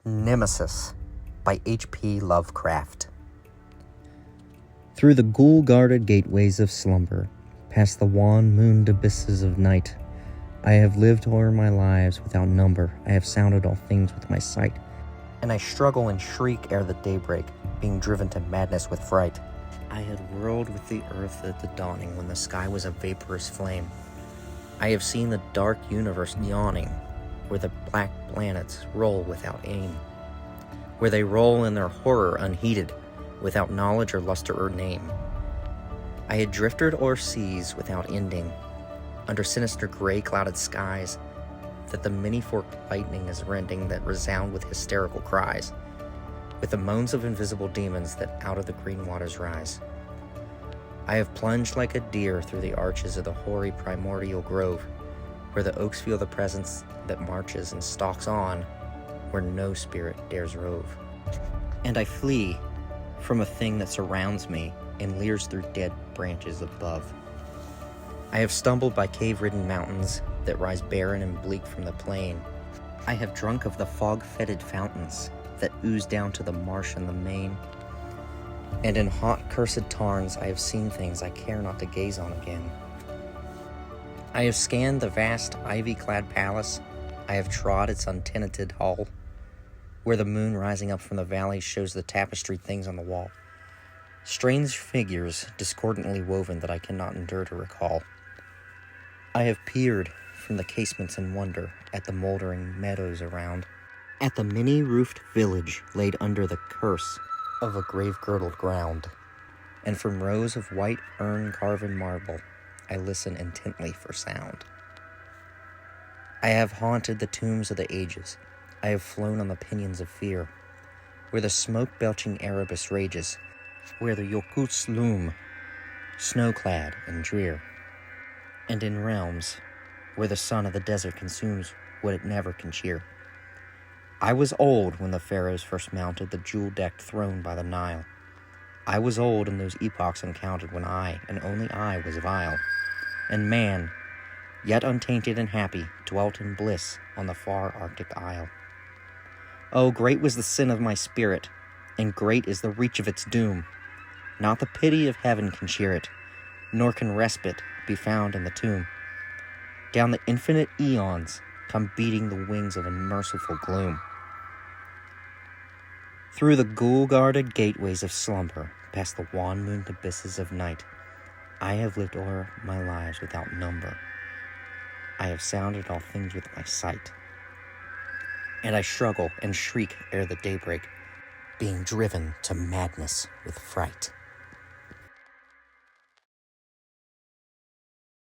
Nemesis by H.P. Lovecraft. Through the ghoul-guarded gateways of slumber, past the wan-mooned abysses of night, I have lived o'er my lives without number. I have sounded all things with my sight. And I struggle and shriek ere the daybreak, being driven to madness with fright. I had whirled with the earth at the dawning when the sky was a vaporous flame. I have seen the dark universe yawning, where the black planets roll without aim, where they roll in their horror unheeded, without knowledge or luster or name. I had drifted o'er seas without ending, under sinister gray-clouded skies, that the many-forked lightning is rending, that resound with hysterical cries, with the moans of invisible demons that out of the green waters rise. I have plunged like a deer through the arches of the hoary primordial grove, where the oaks feel the presence that marches and stalks on, where no spirit dares rove. And I flee from a thing that surrounds me and leers through dead branches above. I have stumbled by cave-ridden mountains that rise barren and bleak from the plain. I have drunk of the fog-fetid fountains that ooze down to the marsh and the main. And in hot, cursed tarns I have seen things I care not to gaze on again. I have scanned the vast, ivy-clad palace. I have trod its untenanted hall, where the moon rising up from the valley shows the tapestried things on the wall. Strange figures discordantly woven that I cannot endure to recall. I have peered from the casements in wonder at the moldering meadows around, at the many-roofed village laid under the curse of a grave-girdled ground, and from rows of white urn-carven marble I listen intently for sound. I have haunted the tombs of the ages. I have flown on the pinions of fear, where the smoke-belching Erebus rages, where the Yokuts loom, snow-clad and drear, and in realms where the sun of the desert consumes what it never can cheer. I was old when the pharaohs first mounted the jewel-decked throne by the Nile. I was old in those epochs uncounted when I, and only I, was vile, and man, yet untainted and happy, dwelt in bliss on the far Arctic isle. Oh, great was the sin of my spirit, and great is the reach of its doom. Not the pity of heaven can cheer it, nor can respite be found in the tomb. Down the infinite eons come beating the wings of unmerciful gloom. Through the ghoul-guarded gateways of slumber, past the wan-mooned abysses of night, I have lived o'er my lives without number. I have sounded all things with my sight. And I struggle and shriek ere the daybreak, being driven to madness with fright.